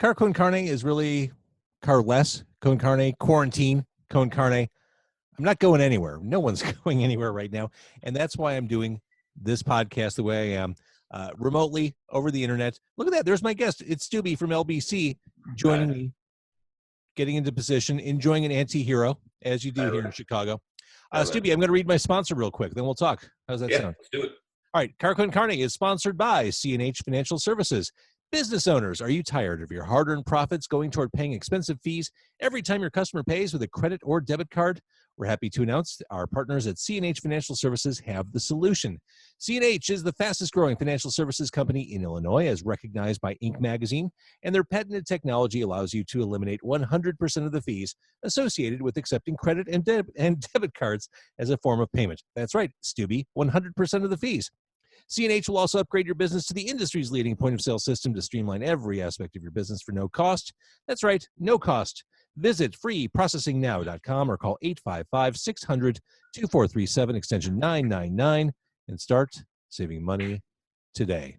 Car con carne is really carless, con carne, quarantine, con carne. I'm not going anywhere. No one's going anywhere right now. And that's why I'm doing this podcast the way I am, remotely over the internet. Look at that. There's my guest. It's Stubby from LBC joining me, getting into position, enjoying an anti-hero, as you do here in Chicago. Stubby, I'm going to read my sponsor real quick, then we'll talk. How's that sound? Let's do it. All right. Car con carne is sponsored by C&H Financial Services. Business owners, are you tired of your hard-earned profits going toward paying expensive fees every time your customer pays with a credit or debit card? We're happy to announce our partners at C&H Financial Services have the solution. C&H is the fastest-growing financial services company in Illinois, as recognized by Inc. magazine, and their patented technology allows you to eliminate 100% of the fees associated with accepting credit and debit cards as a form of payment. That's right, Stubby, 100% of the fees. C&H will also upgrade your business to the industry's leading point-of-sale system to streamline every aspect of your business for no cost. That's right, no cost. Visit freeprocessingnow.com or call 855-600-2437, extension 999, and start saving money today.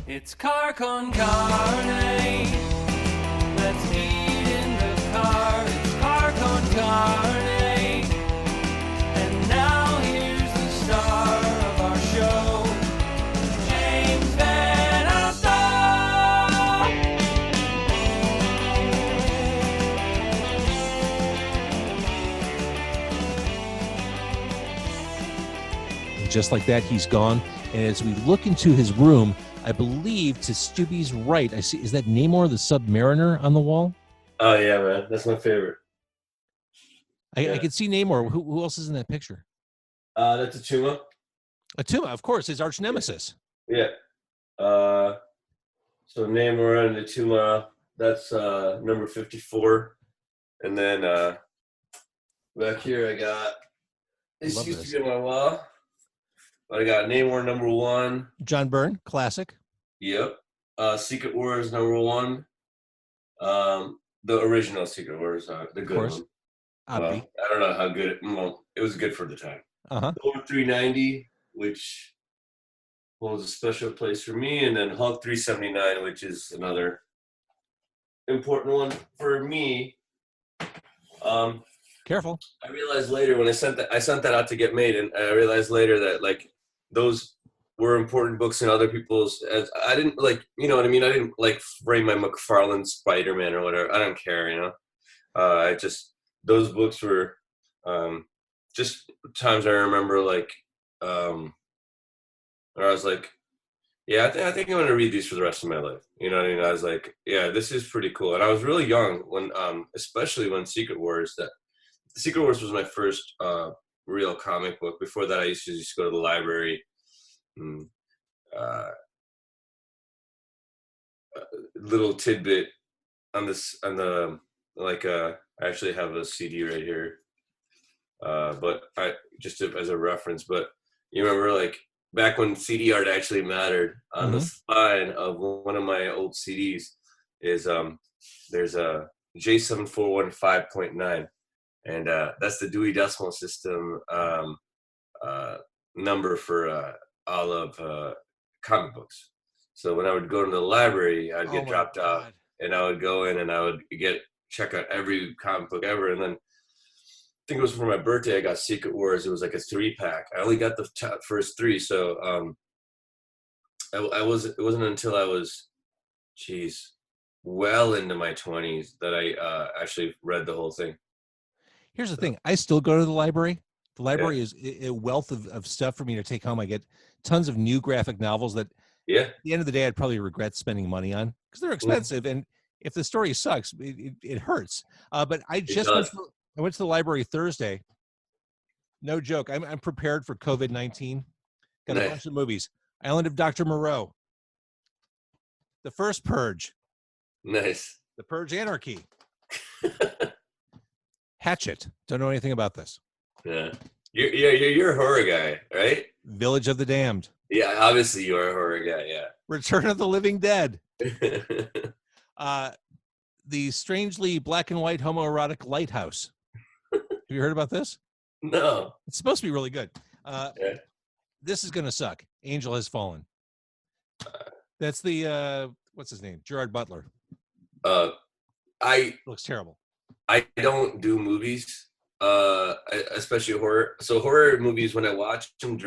It's car con carne. Let's eat in the car. It's car con carne. And now here's the star of our show, James Van Alstyne. And just like that, he's gone. And as we look into his room, I believe to Stubby's right, I see, is that Namor the Submariner on the wall? Oh, yeah, man. That's my favorite. I can see Namor. Who else is in that picture? That's Achuma. Attuma, of course, his arch nemesis. Yeah. So Namor and Achuma, that's number 54. And then back here I got, this used to be on my wall, but I got Namor number 1. John Byrne, classic. Yep. Secret Wars number 1. The original Secret Wars, the good one. Well, I don't know how good it was good for the time. Thor 390, which holds a special place for me, and then Hulk 379, which is another important one for me. Careful. I realized later when I sent that out to get made, and I realized later that like those were important books in other people's. As I didn't like, you know what I mean. I didn't like frame my McFarlane Spider-Man or whatever. I don't care, you know. I just those books were just times I remember like where I was like, yeah, I think I'm gonna read these for the rest of my life. You know what I mean? I was like, yeah, this is pretty cool. And I was really young when, especially when Secret Wars was my first real comic book. Before that, I used to just go to the library. Little tidbit on the I actually have a CD right here, but I just as a reference. But you remember like back when CD art actually mattered. On the spine of one of my old CDs is there's a J7415.9. And that's the Dewey Decimal System number for all of comic books. So when I would go to the library, I'd get dropped off, and I would go in and I would check out every comic book ever. And then I think it was for my birthday, I got Secret Wars. It was like a 3-pack. I only got the first 3, so it wasn't until I was, well into my 20s that I actually read the whole thing. Here's the thing. I still go to the library. The library is a wealth of stuff for me to take home. I get tons of new graphic novels that at the end of the day, I'd probably regret spending money on because they're expensive. And if the story sucks, it hurts. But I went to the library Thursday. No joke. I'm prepared for COVID-19. Got a bunch of movies. Island of Dr. Moreau. The First Purge. Nice. The Purge Anarchy. Hatchet. Don't know anything about this. Yeah. You're a horror guy, right? Village of the Damned. Yeah, obviously you are a horror guy, yeah. Return of the Living Dead. The strangely black and white homoerotic Lighthouse. Have you heard about this? No. It's supposed to be really good. This is going to suck. Angel Has Fallen. That's the what's his name? Gerard Butler. I Looks terrible. I don't do movies, especially horror. So horror movies, when I watch them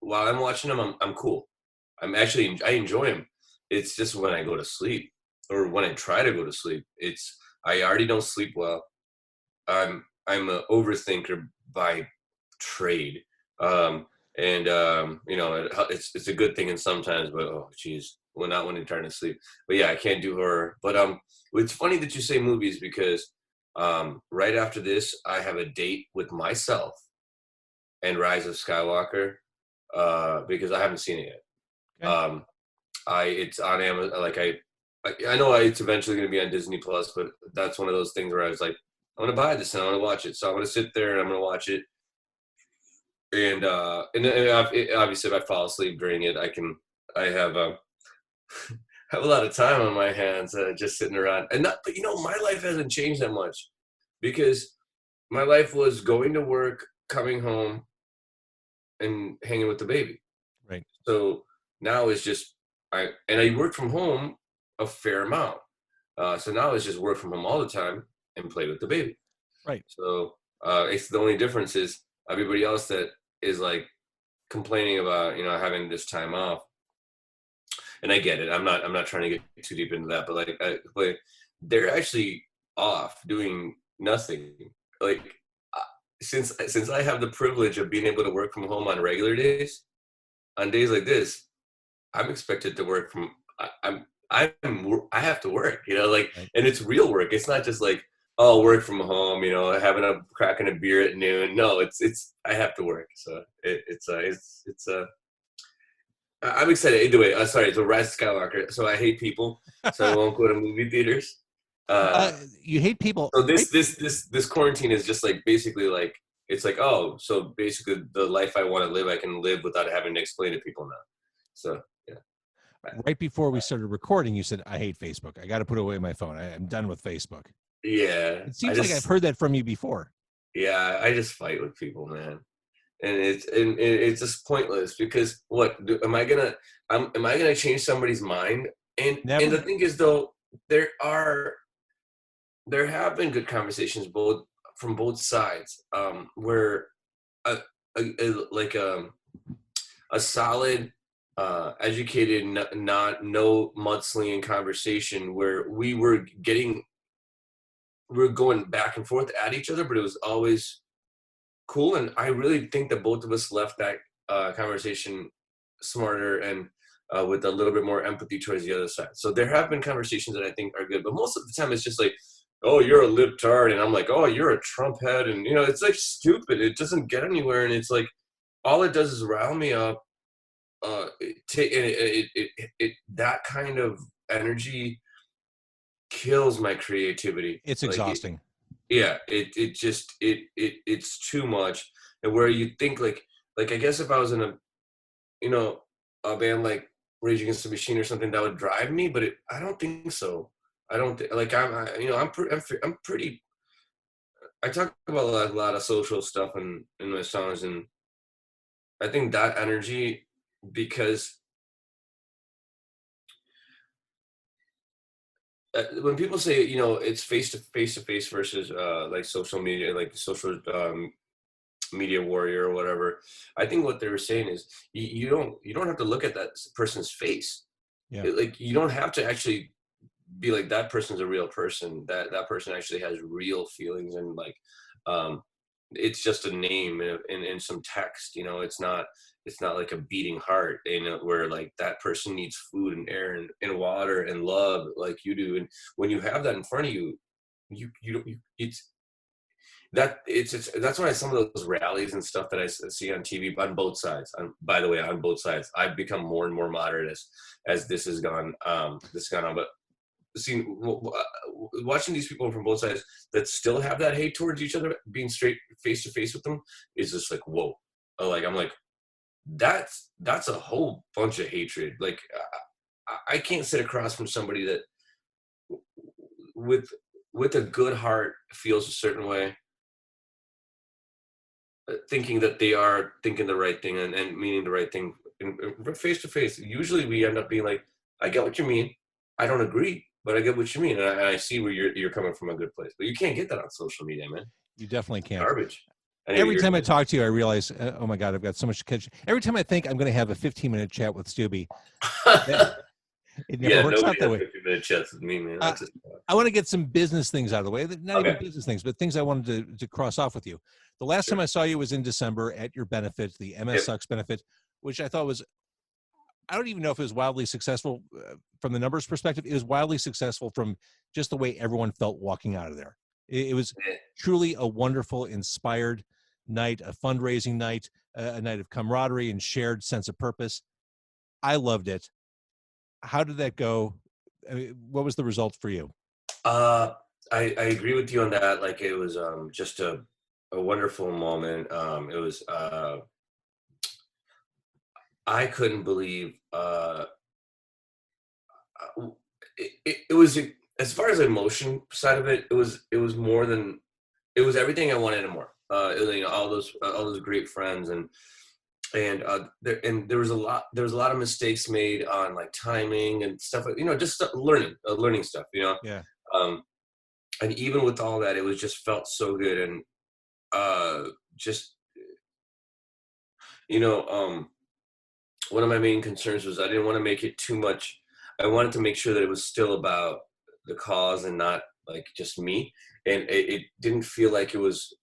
while I'm watching them, I'm cool. I enjoy them. It's just when I go to sleep or when I try to go to sleep, I already don't sleep well. I'm an overthinker by trade, and it's a good thing in sometimes, but oh geez, not when you're trying to sleep. But yeah, I can't do horror. But it's funny that you say movies because right after this, I have a date with myself and Rise of Skywalker because I haven't seen it yet. Okay. It's on Amazon. Like I know it's eventually going to be on Disney Plus, but that's one of those things where I was like, I'm going to buy this and I want to watch it. So I'm going to sit there and I'm going to watch it. And obviously, if I fall asleep during it, I have have a lot of time on my hands just sitting around. But my life hasn't changed that much because my life was going to work, coming home, and hanging with the baby. Right. So now it's just I work from home a fair amount. So now it's just work from home all the time and play with the baby. Right. So it's the only difference is everybody else that is like complaining about having this time off. And I get it. I'm not trying to get too deep into that, but they're actually off doing nothing. Like since I have the privilege of being able to work from home on regular days, on days like this, I'm expected to work from. I have to work, right. And it's real work. It's not just like, oh, work from home, cracking a beer at noon. No, it's I have to work. So I'm excited. Either way, sorry, it's a Rise of Skywalker. So I hate people, so I won't go to movie theaters. You hate people. So this quarantine is just like basically like it's like, oh, so basically the life I want to live, I can live without having to explain to people now. So yeah. Right before we started recording, you said, I hate Facebook. I got to put away my phone. I'm done with Facebook. Yeah. It seems like I've heard that from you before. Yeah, I just fight with people, man. And it's just pointless because am I gonna change somebody's mind? And the thing is though, there have been good conversations from both sides, where a solid educated, no mudslinging conversation where we were going back and forth at each other, but it was always cool. And I really think that both of us left that conversation smarter and with a little bit more empathy towards the other side. So there have been conversations that I think are good, but most of the time it's just like, oh, you're a libtard, and I'm like, oh, you're a Trump head, and it's like stupid. It doesn't get anywhere, and it's like all it does is rile me up. That kind of energy kills my creativity. It's exhausting. It's too much. And where you think like I guess if I was in a band like Rage Against the Machine or something, that would drive me, but I don't think so. I don't think I'm pretty. I talk about a lot of social stuff in my songs, and I think that energy, because when people say it's face to face versus like social media, like social media warrior or whatever, I think what they were saying is you don't have to look at that person's face. Yeah. Like you don't have to actually be like, that person's a real person, that person actually has real feelings, and like it's just a name in some text. It's not like a beating heart, where like that person needs food and air and water and love like you do. And when you have that in front of you, that's why some of those rallies and stuff that I see on TV on both sides. By the way, on both sides, I've become more and more moderate as this has gone on. But watching these people from both sides that still have that hate towards each other, being straight face to face with them, is just like, whoa. Like I'm like, that's a whole bunch of hatred. Like I can't sit across from somebody that with a good heart feels a certain way, thinking that they are thinking the right thing and meaning the right thing face to face. Usually we end up being like, I get what you mean. I don't agree, but I get what you mean. And I see where you're coming from a good place. But you can't get that on social media, man. You definitely can't. Garbage. Every time I talk to you, I realize, oh my God, I've got so much to catch. Every time I think I'm going to have a 15-minute chat with Stubby, it never works out that way. 15-minute chats with me, man. I want to get some business things out of the way. Not even business things, but things I wanted to cross off with you. The last time I saw you was in December at your benefit, the MS Sucks benefit, which I thought was, I don't even know if it was wildly successful from the numbers perspective. It was wildly successful from just the way everyone felt walking out of there. It was truly a wonderful, inspired night, a fundraising night, a night of camaraderie and shared sense of purpose. I loved it. How did that go? I mean, what was the result for you? I agree with you on that. Like, it was just a wonderful moment. It was I couldn't believe it was, as far as the emotion side of it, it was more than, it was everything I wanted and more. All those great friends and there was a lot of mistakes made on like timing and stuff, just learning stuff, Yeah. And even with all that, it was just felt so good. And just, one of my main concerns was I didn't want to make it too much. I wanted to make sure that it was still about the cause and not like just me. And it didn't feel like it was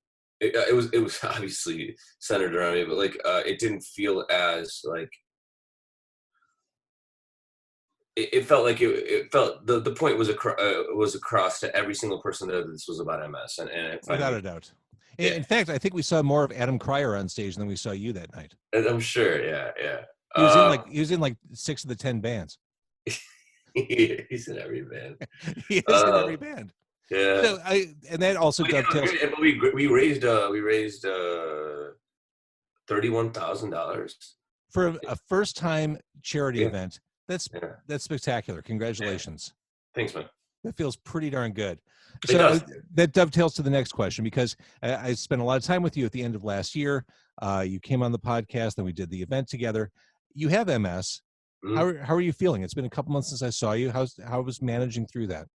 obviously centered around me, but like it didn't feel as like, it felt like it felt the point was across to every single person that this was about MS. And without a doubt. Yeah. In fact, I think we saw more of Adam Cryer on stage than we saw you that night. I'm sure. Yeah. He was in like 6 of the 10 bands. He's in every band. He is in every band. Yeah. So and that also dovetails. We raised $31,000 for a first-time charity event. That's spectacular. Congratulations. Yeah. Thanks, man. That feels pretty darn good. So that dovetails to the next question, because I spent a lot of time with you at the end of last year. You came on the podcast and we did the event together. You have MS. Mm-hmm. How are you feeling? It's been a couple months since I saw you. How was managing through that?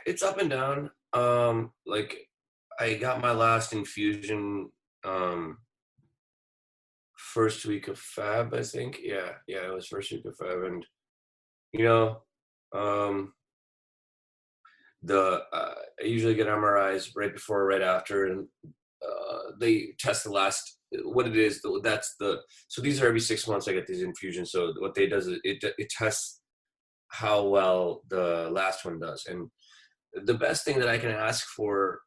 It's up and down. Like, I got my last infusion first week of Feb, I think. Yeah, it was first week of Feb. And I usually get MRIs right before or right after, and they test the last, what it is. So these are every 6 months I get these infusions. So what they does is it tests how well the last one does. And the best thing that I can ask for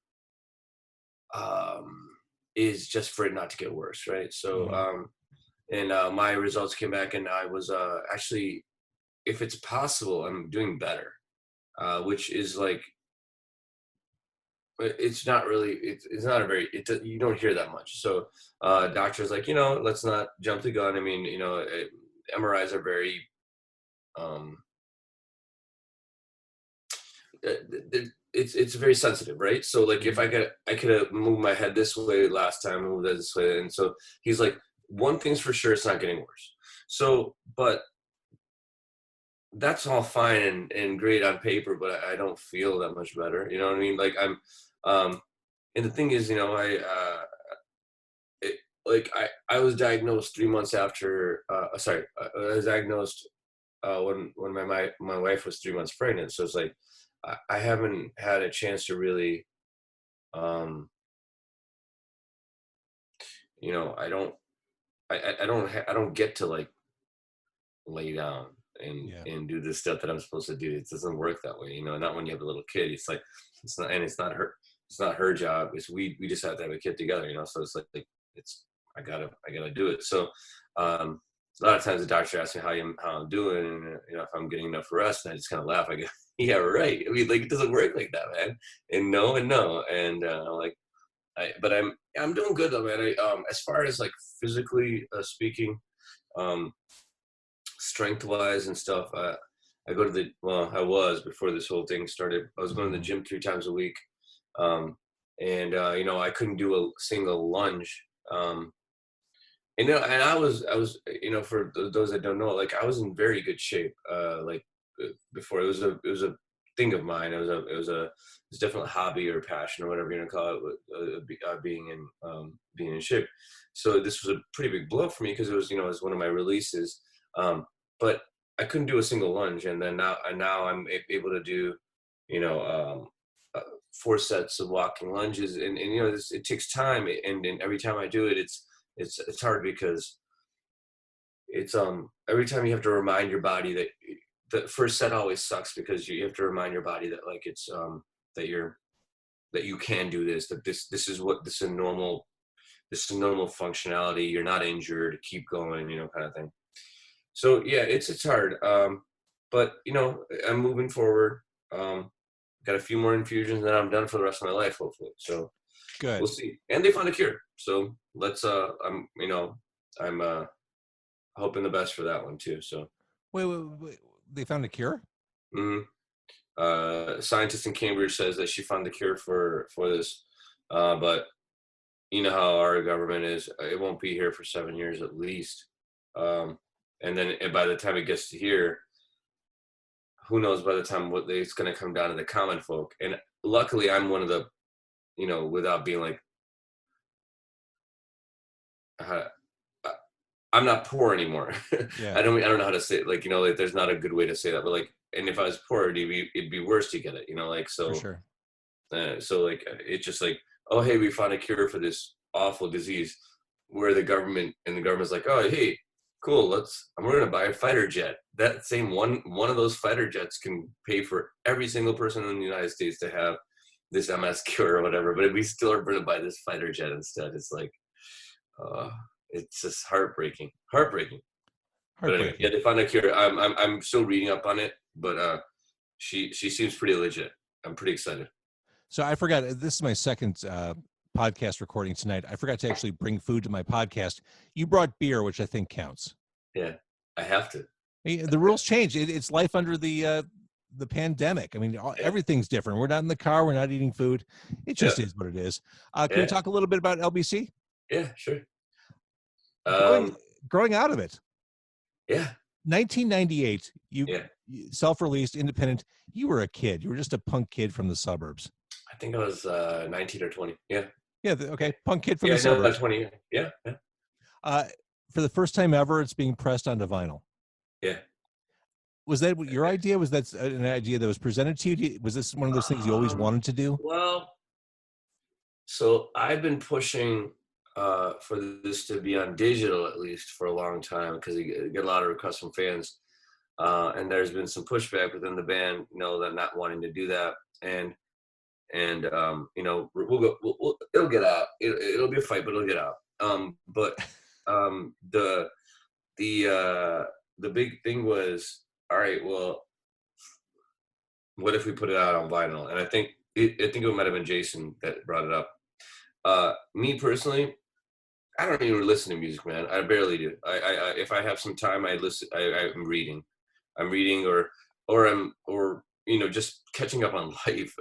is just for it not to get worse, right? So my results came back, and I was actually, if it's possible, I'm doing better, which is like, it's not really, it's not a very, you don't hear that much. So doctors like, let's not jump the gun. I mean, MRIs are very it's very sensitive, right? So like, if I could have moved my head this way last time, moved it this way. And so he's like, one thing's for sure, it's not getting worse. So, but that's all fine and great on paper, but I don't feel that much better. You know what I mean? Like, I'm, and the thing is, I was diagnosed 3 months after, I was diagnosed when my wife was 3 months pregnant. So it's like, I haven't had a chance to really, I don't get to like lay down and do the stuff that I'm supposed to do. It doesn't work that way, not when you have a little kid. It's like, it's not her job. It's we just have to have a kid together, so it's like I gotta do it. So a lot of times the doctor asks me how I'm doing, and if I'm getting enough rest, and I just kind of laugh. I go, yeah, right. I mean, like, it doesn't work like that, man. And no, and but I'm doing good though, man. As far as like physically speaking, strength wise and stuff, I go to I was, before this whole thing started, I was going to the gym 3 times a week. I couldn't do a single lunge. and I was, for those that don't know, like I was in very good shape, before. It was a thing of mine. It was definitely a hobby or passion or whatever you're gonna call it, being in shape. So this was a pretty big blow for me because it was one of my releases, but I couldn't do a single lunge, and then now I'm able to do, you know, 4 sets of walking lunges, and it takes time, and every time I do it, it's hard because it's every time you have to remind your body that the first set always sucks because you have to remind your body that like it's that you can do this, that this is normal functionality, you're not injured, keep going, kind of thing. So yeah, it's hard, but I'm moving forward. Got a few more infusions and then I'm done for the rest of my life, hopefully. So Good. we'll see. And they found a cure, so let's I'm hoping the best for that one too. So Wait. They found a cure? Scientist in Cambridge says that she found the cure for this, but you know how our government is. It won't be here for 7 years at least, and then by the time it gets to here, who knows by the time what it's going to come down to the common folk. And luckily, I'm one of the, without being like, I'm not poor anymore. Yeah. I don't know how to say it. Like, like there's not a good way to say that, but like, and if I was poor, it'd be worse to get it, so. For sure. So like, it's just like, oh, hey, we found a cure for this awful disease, where the government's like, oh, hey, cool, we're going to buy a fighter jet. That same one of those fighter jets can pay for every single person in the United States to have this MS cure or whatever, but we still are going to buy this fighter jet instead. It's like, it's just heartbreaking. But anyway, yeah, they found a cure. I'm still reading up on it, but she seems pretty legit. I'm pretty excited. So I forgot, this is my second podcast recording tonight. I forgot to actually bring food to my podcast. You brought beer, which I think counts. Yeah, I have to. The rules change. It's life under the pandemic. I mean, everything's different. We're not in the car. We're not eating food. It just is what it is. Can we talk a little bit about LBC? Yeah, sure. Growing out of it. Yeah. 1998, you self-released, independent. You were a kid. You were just a punk kid from the suburbs. I think I was 19 or 20. Yeah. Yeah. Okay. Punk kid from the suburbs. 20. Yeah. For the first time ever, it's being pressed onto vinyl. Yeah. Was that your idea? Was that an idea that was presented to you? Was this one of those things you always wanted to do? Well, so I've been pushing for this to be on digital, at least for a long time, because you get a lot of requests from fans. And there's been some pushback within the band, that not wanting to do that. And it'll get out. It'll be a fight, but it'll get out. But the big thing was, all right, well, what if we put it out on vinyl? And I think it might have been Jason that brought it up. Me personally, I don't even listen to music, man. I barely do. I if I have some time, I listen. I'm reading, or just catching up on life.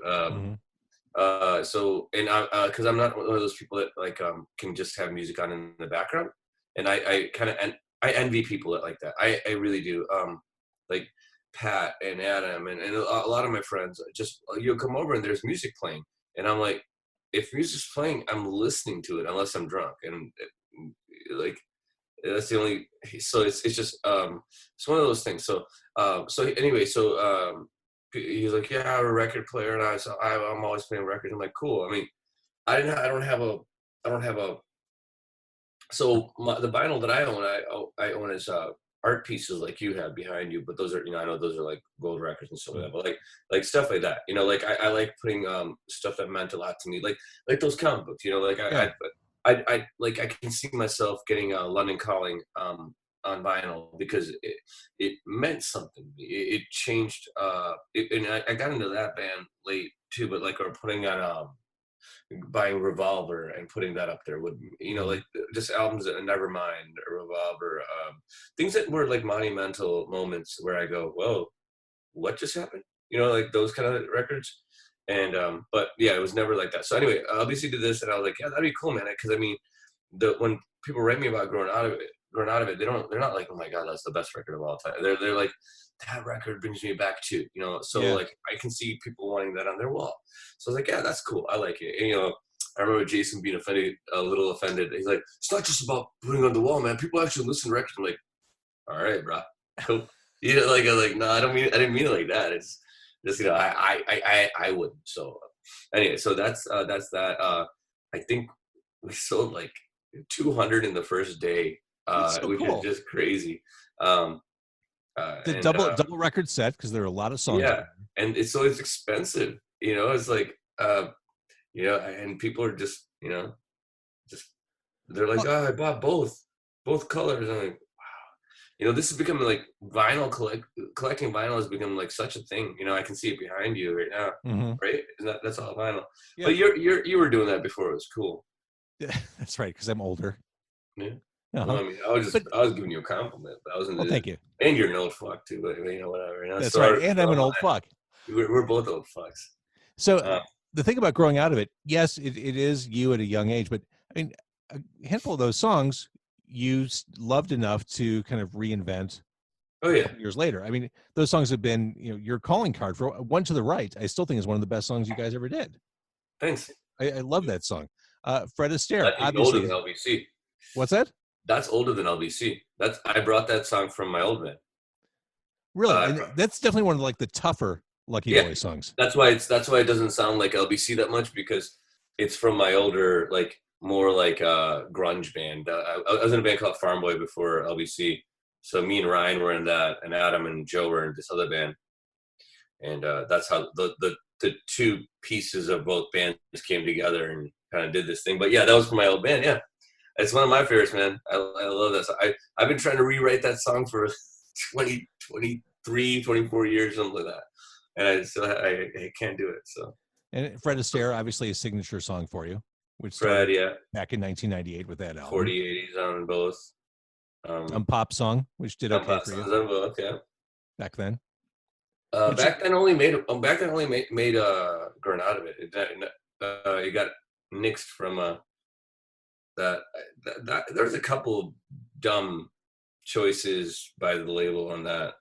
So, and because I'm not one of those people that like can just have music on in the background, and I envy people that like that. I really do. Like Pat and Adam and a lot of my friends, just you'll come over and there's music playing, and I'm like, if music's playing, I'm listening to it unless I'm drunk, and like that's the only. So it's just it's one of those things. So anyway, he's like, yeah, I'm a record player, and I'm always playing records. I'm like, cool. I mean, I don't have a. So the vinyl that I own is art pieces like you have behind you, but those are I know those are like gold records and stuff like that, but like stuff like that, like I like putting stuff that meant a lot to me, like those comic books, like I like I can see myself getting London Calling on vinyl because it meant something to me. It changed and I got into that band late too, but like we're putting on buying Revolver and putting that up there would like just albums that Nevermind or Revolver, things that were like monumental moments where I go, whoa, what just happened, like those kind of records. And but yeah, it was never like that. So anyway, LBC did this and I was like, yeah, that'd be cool, man, because I mean when people write me about growing out of it, they're not like, oh my God, that's the best record of all time. They're like, that record brings me back to, so Yeah. like I can see people wanting that on their wall. So I was like, yeah, that's cool. I like it. And, I remember Jason being a little offended. He's like, it's not just about putting it on the wall, man. People actually listen to records. I'm like, all right, bro. Cool. Like I was like, no, I didn't mean it like that. It's just, I wouldn't. So anyway, so that's that. I think we sold like 200 in the first day, That's so which cool. is just crazy. The double record set, because there are a lot of songs. Yeah, and it's expensive. It's like, and people are just, they're like, oh, I bought both colors. I'm like, wow. This is becoming like vinyl collecting vinyl has become like such a thing. I can see it behind you right now, right? That's all vinyl. Yeah. But you were doing that before it was cool. Yeah, that's right, because I'm older. Yeah. Well, I mean, I was giving you a compliment, but I wasn't. Well, thank you. And you're an old fuck too, but whatever. That's right, and I'm an old fuck. We're both old fucks. So the thing about growing out of it, yes, it is you at a young age, but I mean, a handful of those songs you loved enough to kind of reinvent. Oh yeah, years later. I mean, those songs have been, your calling card for One to the Right. I still think is one of the best songs you guys ever did. Thanks. I love that song. Fred Astaire. That's obviously older than LBC. What's that? That's older than LBC. I brought that song from my old man. Really? And that's definitely one of like the tougher Lucky Boy songs. That's why it doesn't sound like LBC that much, because it's from my older, like more like grunge band. I was in a band called Farm Boy before LBC. So me and Ryan were in that, and Adam and Joe were in this other band. And that's how the two pieces of both bands came together and kind of did this thing. But yeah, that was from my old band. Yeah. It's one of my favorites, man. I love that song. I've been trying to rewrite that song for 20, 23, 24 years, something like that. And I can't do it. So. And Fred Astaire, obviously a signature song for you, which Fred, back in 1998 with that album. 40/80s on both. Pop song, which did okay for you. On both, yeah. Back then. Back then only made Grown Out of It. It got nixed from that there's a couple dumb choices by the label on that,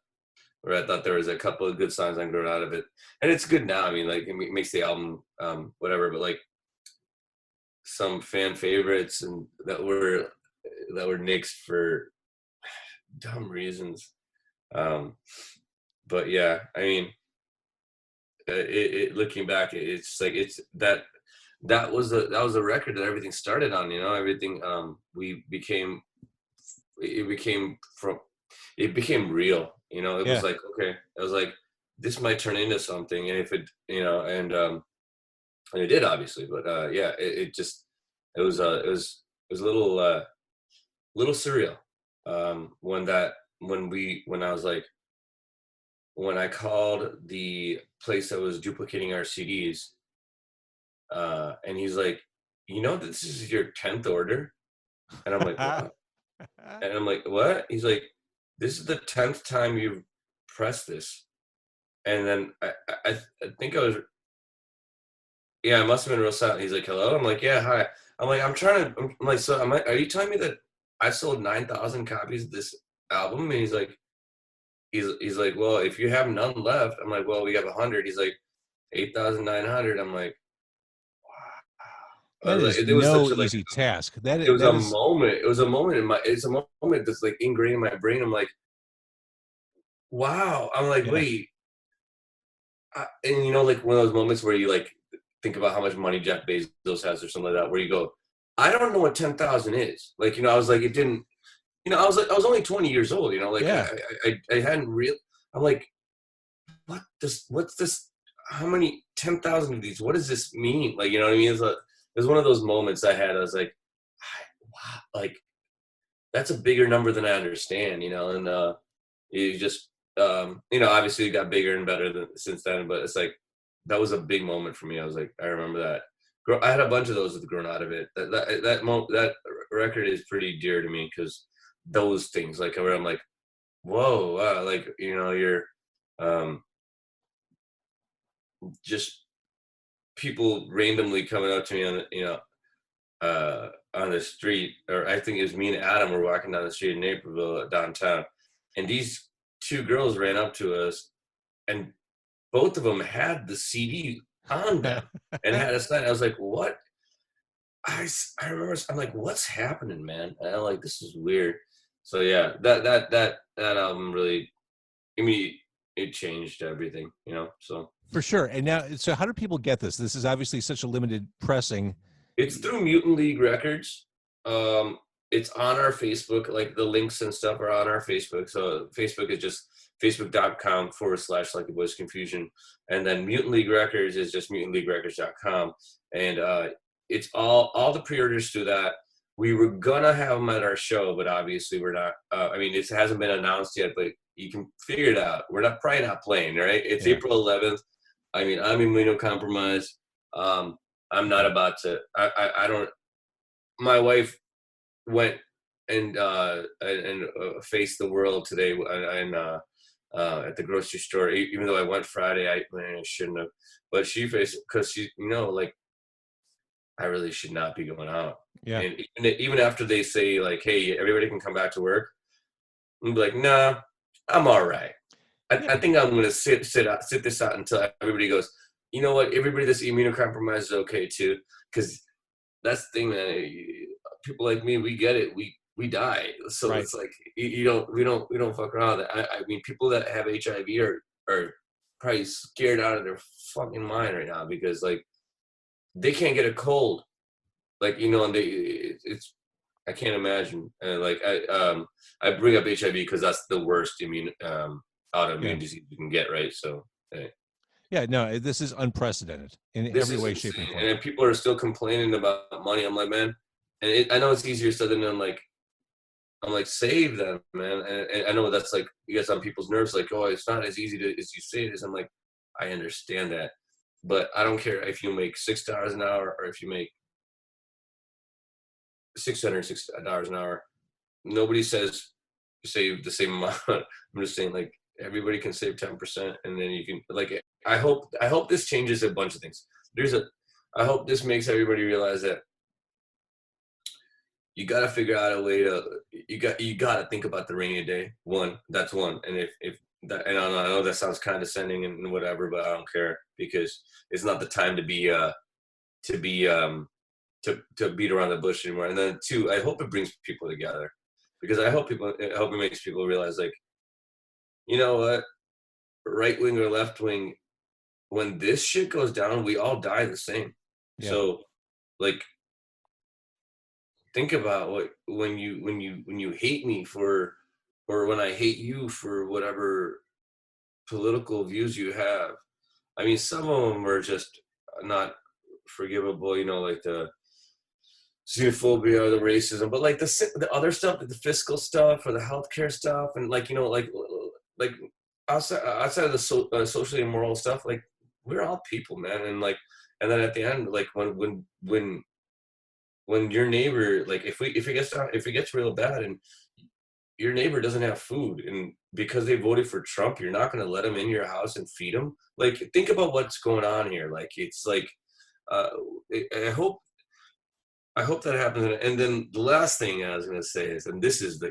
where I thought there was a couple of good songs on Grown Out of It, and it's good now. I mean, like, it makes the album whatever, but like some fan favorites and that were nixed for dumb reasons. But yeah, I mean, looking back, it's like that was a record that everything started on. Everything it became real. It was like, okay, I was like, this might turn into something, and if it, and it did, obviously. But yeah, it was a little surreal when I called the place that was duplicating our CDs, and he's like, this is your 10th order, and I'm like, what? And I'm like, what? He's like, this is the 10th time you've pressed this. And then I think I must have been real silent. He's like, hello? I'm like, yeah, hi. I'm like, are you telling me that I sold 9,000 copies of this album? And he's like, well, if you have none left. I'm like, well, we have 100. He's like, 8,900. I'm like, wow. That is no easy task. It was a moment. It was a moment it's a moment that's like ingrained in my brain. I'm like, wow. I'm like, wait. And like one of those moments where you like think about how much money Jeff Bezos has or something like that, where you go, I don't know what 10,000 is. Like, I was like, it didn't, I was only 20 years old, like, I hadn't I'm like, what's this, how many 10,000 of these, what does this mean? Like, you know what I mean? It was one of those moments I had. I was like, wow, like, that's a bigger number than I understand, and you just, obviously it got bigger and better since then, but it's like, that was a big moment for me. I was like, I remember that. I had a bunch of those with Grown Out of It. That record is pretty dear to me, because those things, like, where I'm like, whoa, wow, like, you're just people randomly coming up to me on the street, or I think it was me and Adam were walking down the street in Naperville downtown, and these two girls ran up to us, and both of them had the CD on them and had a sign. I was like, what? I remember, I'm like, what's happening, man? And I'm like, this is weird. So yeah, that album really, I mean, it changed everything, you know, so. For sure. And now, so how do people get this? This is obviously such a limited pressing. It's through Mutant League Records. It's on our Facebook, like the links and stuff are on our Facebook. So Facebook is just facebook.com/like the voice confusion. And then Mutant League Records is just mutantleaguerecords.com. And it's all the pre-orders through that. We were gonna have them at our show, but obviously we're not. I mean, it hasn't been announced yet, but you can figure it out. We're probably not playing, right? It's April 11th. I mean, I'm immunocompromised. I'm not about to. I don't. My wife went and faced the world today and at the grocery store. Even though I went Friday, I shouldn't have. But she faced because she, you know, like I really should not be going out. Yeah. And even after they say like, hey, everybody can come back to work, I'm like, nah, I'm all right. I think I'm gonna sit this out until everybody goes, you know what, everybody that's immunocompromised is okay too, because that's the thing, man. People like me, we get it. We die, so right. It's like we don't fuck around. I mean, people that have HIV are probably scared out of their fucking mind right now because like they can't get a cold, like, you know, and it's I can't imagine. Like I bring up HIV because that's the worst autoimmune disease you can get, right? So. Yeah, no, this is unprecedented in every way, shape, and form. And people are still complaining about money. I'm like, man, and I know it's easier said than done. Like, I'm like, save them, man. And I know that's like, you get on people's nerves, like, oh, it's not as easy as you say it is. I'm like, I understand that, but I don't care if you make $6 an hour or if you make $606 an hour. Nobody says save the same amount. I'm just saying, like, everybody can save 10%, and then you can, like, I hope this changes a bunch of things. I hope this makes everybody realize that you got to figure out a way to, you got to think about the rainy day. That's one. And if that, and I know that sounds condescending and whatever, but I don't care because it's not the time to beat around the bush anymore. And then two, I hope it brings people together because I hope it makes people realize, like, you know what, right wing or left wing, when this shit goes down, we all die the same. Yeah. So, like, think about when you hate me for, or when I hate you for whatever political views you have. I mean, some of them are just not forgivable, you know, like the xenophobia or the racism, but like the other stuff, like the fiscal stuff or the healthcare stuff, and like, you know, like outside of the socially immoral stuff, like, we're all people, man. And like, and then at the end, like when your neighbor, like, if it gets real bad and your neighbor doesn't have food, and because they voted for Trump, you're not going to let them in your house and feed them. Like, think about what's going on here. Like, it's like, I hope that happens. And then the last thing I was going to say is, and this is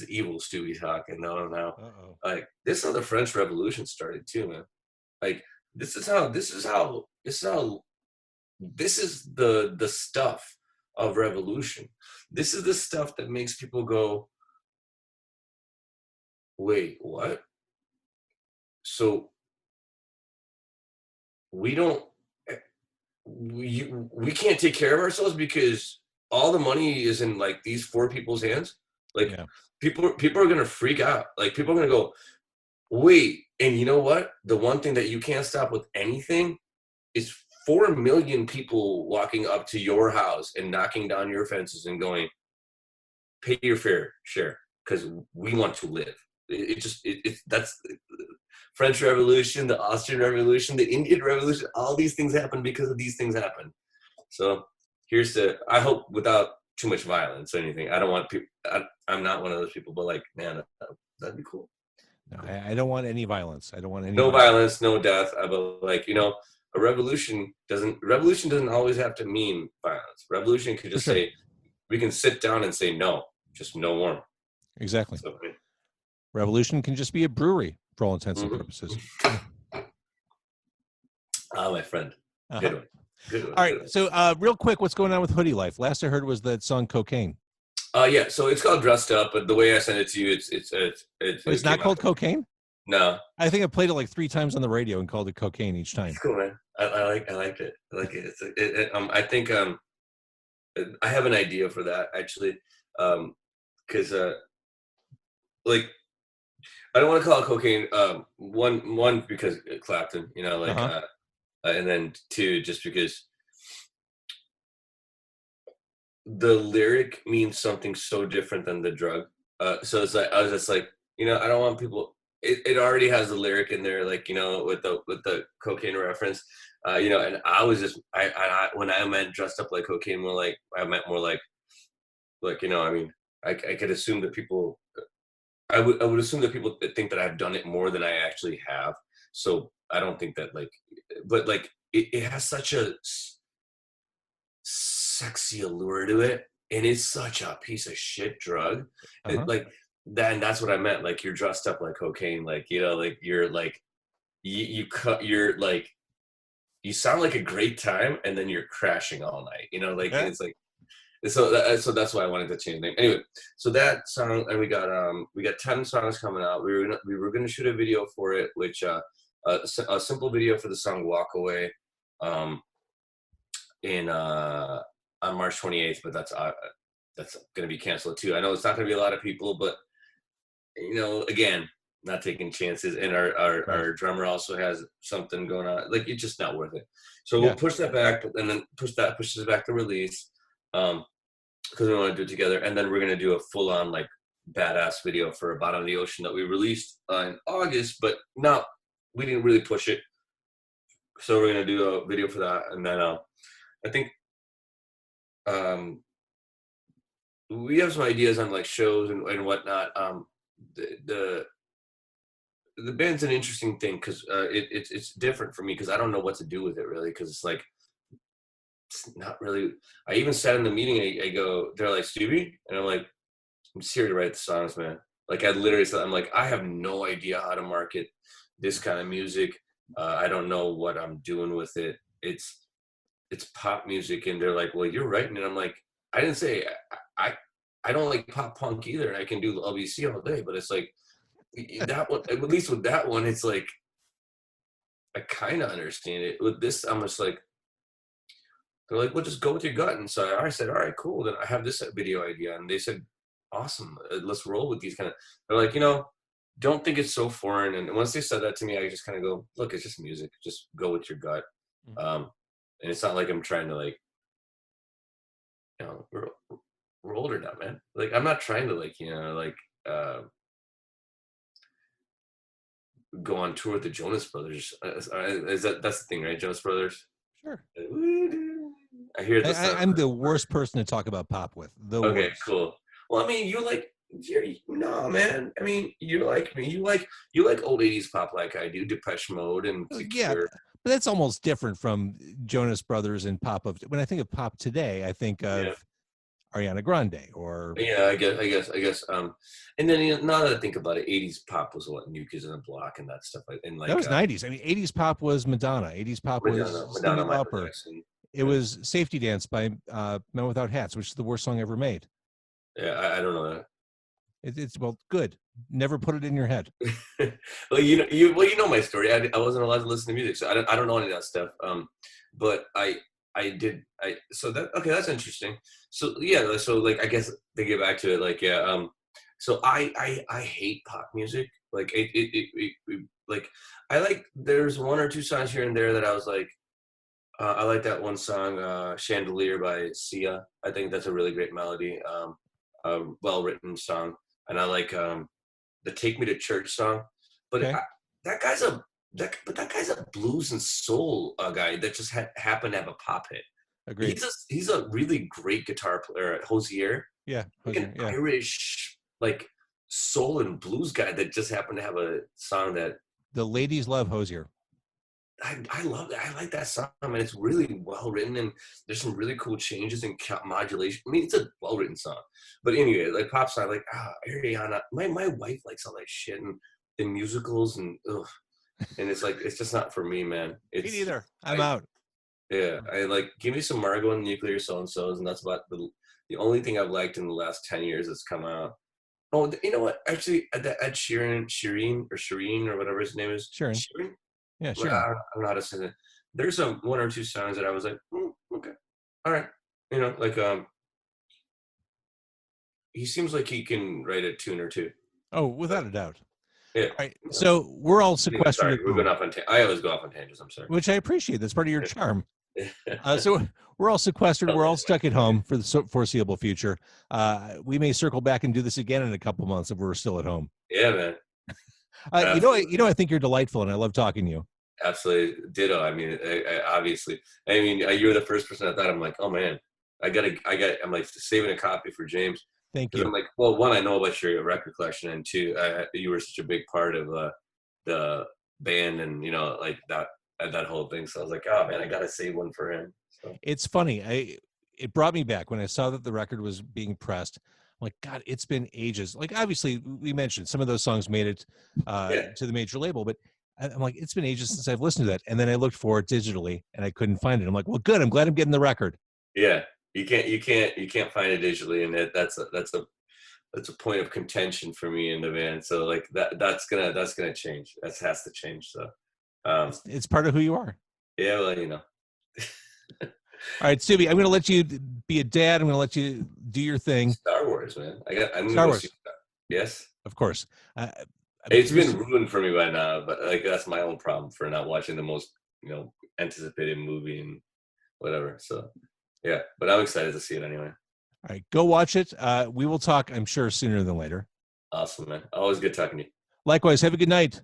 evil Stubby talking now. Like, this is how the French Revolution started too, man. Like, this is the stuff of revolution. This is the stuff that makes people go, wait, what? So we can't take care of ourselves because all the money is in like these four people's hands. Like, yeah. People are gonna freak out. Like, people are gonna go, wait, and you know what? The one thing that you can't stop with anything is 4 million people walking up to your house and knocking down your fences and going, pay your fair share because we want to live. That's the French Revolution, the Austrian Revolution, the Indian Revolution. All these things happen because of these things happen. So I hope without too much violence or anything. I don't want people. I'm not one of those people, but like, man, that'd be cool. No, I don't want any violence. I don't want any. No violence, no death. But like, you know, a revolution doesn't always have to mean violence. Revolution could just say, we can sit down and say no, just no more. Exactly. So, Revolution can just be a brewery for all intents and purposes. my friend. Uh-huh. Good one. Good one. All right. Good one. So real quick, what's going on with Hoodie Life? Last I heard was that song Cocaine. Yeah, so it's called Dressed Up, but the way I sent it to you, It's not called Cocaine? No. I think I played it like 3 times on the radio and called it Cocaine each time. It's cool, man. I liked it. I like it. I think I have an idea for that actually, because like I don't want to call it cocaine. One because Clapton, you know, like, and then 2 just because the lyric means something so different than the drug. So it's like I was just like, you know, I don't want people. It already has the lyric in there, like, you know, with the cocaine reference, you know. And I was just I when I meant dressed up like cocaine, more like I meant more like you know, I mean, I could assume that people. I would assume that people think that I've done it more than I actually have. So I don't think that but like it has such a sexy allure to it, and it's such a piece of shit drug. Like that, and that's what I meant. Like, you're dressed up like cocaine, like, you know, like you're like you're like you sound like a great time, and then you're crashing all night. You know, like, and it's like. So that's why I wanted to change the name. Anyway, so that song, and we got 10 songs coming out. We were gonna shoot a video for it, which a simple video for the song "Walk Away," on March 28th. But that's gonna be canceled too. I know it's not gonna be a lot of people, but, you know, again, not taking chances. And our drummer also has something going on. Like, it's just not worth it. So we'll push that back, and then pushes back the release. Because we want to do it together, and then we're gonna do a full-on, like, badass video for Bottom of the Ocean that we released in August, but we didn't really push it. So we're gonna do a video for that, and then I think we have some ideas on, like, shows and whatnot. The band's an interesting thing because it's different for me because I don't know what to do with it really, because it's like. It's not really. I even said in the meeting, I go, they're like, Stubby, and I'm like, I'm just here to write the songs, man. Like, I literally said, I'm like, I have no idea how to market this kind of music. I don't know what I'm doing with it. It's pop music, and they're like, well, you're writing it. I'm like, I didn't say I don't like pop punk either, and I can do LBC all day, but it's like that one. At least with that one, it's like I kind of understand it. With this, I'm just like. They're like, well, just go with your gut. And so I said, all right, cool. Then I have this video idea. And they said, awesome. Let's roll with these kind of. They're like, you know, don't think it's so foreign. And once they said that to me, I just kind of go, look, it's just music. Just go with your gut. And it's not like I'm trying to, like, you know, we're older now, man. Like, I'm not trying to, like, you know, like, go on tour with the Jonas Brothers. That's the thing, right? Jonas Brothers. Sure. I hear this. I'm the worst person to talk about pop with. Okay, worst. Cool. Well, I mean, no, man. I mean, you like me. You like old 80s pop like I do, Depeche Mode and yeah, but that's almost different from Jonas Brothers and pop. When I think of pop today, I think of Ariana Grande or I guess. And then, you know, now that I think about it, 80s pop was what, New Kids on the Block and that stuff. And like that was 90s. I mean, 80s pop was Madonna. 80s pop was Cyndi Lauper. It was Safety Dance by Men Without Hats, which is the worst song ever made. Yeah, I don't know that. It's well, good. Never put it in your head. Well, you know my story. I wasn't allowed to listen to music, so I don't know any of that stuff. But I did. So that, okay, that's interesting. So yeah, so like, I guess to get back to it, like, yeah. So I hate pop music. Like it like, I like, there's 1 or 2 songs here and there that I was like, I like that one song, Chandelier by Sia. I think that's a really great melody, well-written song. And I like the Take Me to Church song. But that guy's a blues and soul guy that just happened to have a pop hit. Agreed. He's a really great guitar player, Hosier. Yeah, like an Irish, like, soul and blues guy that just happened to have a song that the ladies love Hosier. I love that. I like that song, and it's really well written, and there's some really cool changes in modulation. I mean, it's a well written song. But anyway, like pop song, like Ariana. My wife likes all that shit and musicals and it's like it's just not for me, man. Me neither. I'm out. Yeah, I like give me some Margot and Nuclear So-and-Sos, and that's about the only thing I've liked in the last 10 years that's come out. Oh, you know what? Actually, Ed Shireen or whatever his name is. Shireen. Yeah, sure. I don't know how to say that. There's one or two songs that I was like, okay, all right. You know, like he seems like he can write a tune or two. Oh, without a doubt. Yeah. All right. So we're all sequestered. Sorry, we're going off on. I always go off on tangents. I'm sorry. Which I appreciate. That's part of your charm. So we're all sequestered. We're all stuck at home for the foreseeable future. We may circle back and do this again in a couple months if we're still at home. Yeah, man. You know, I think you're delightful, and I love talking to you. Absolutely, ditto. I mean, obviously, I mean, you were the first person I thought. I'm like, oh man, I'm like saving a copy for James. Thank you. I'm like, well, one, I know about your record collection, and two, you were such a big part of the band, and you know, like that whole thing. So I was like, oh man, I gotta save one for him. So. It's funny. It brought me back when I saw that the record was being pressed. I'm like, God, it's been ages. Like, obviously, we mentioned some of those songs made it to the major label, but I'm like, it's been ages since I've listened to that. And then I looked for it digitally, and I couldn't find it. I'm like, well, good. I'm glad I'm getting the record. Yeah, you can't find it digitally, and that's a point of contention for me in the band. So like that's gonna change. That has to change. So it's part of who you are. Yeah, well, you know. All right, Stubby, I'm going to let you be a dad. I'm going to let you do your thing. Star Wars, man. I'm Star Wars. Yes, of course. It's been ruined for me by now, but like that's my own problem for not watching the most anticipated movie and whatever. So yeah, but I'm excited to see it anyway. All right, go watch it. We will talk, I'm sure, sooner than later. Awesome, man. Always good talking to you. Likewise. Have a good night.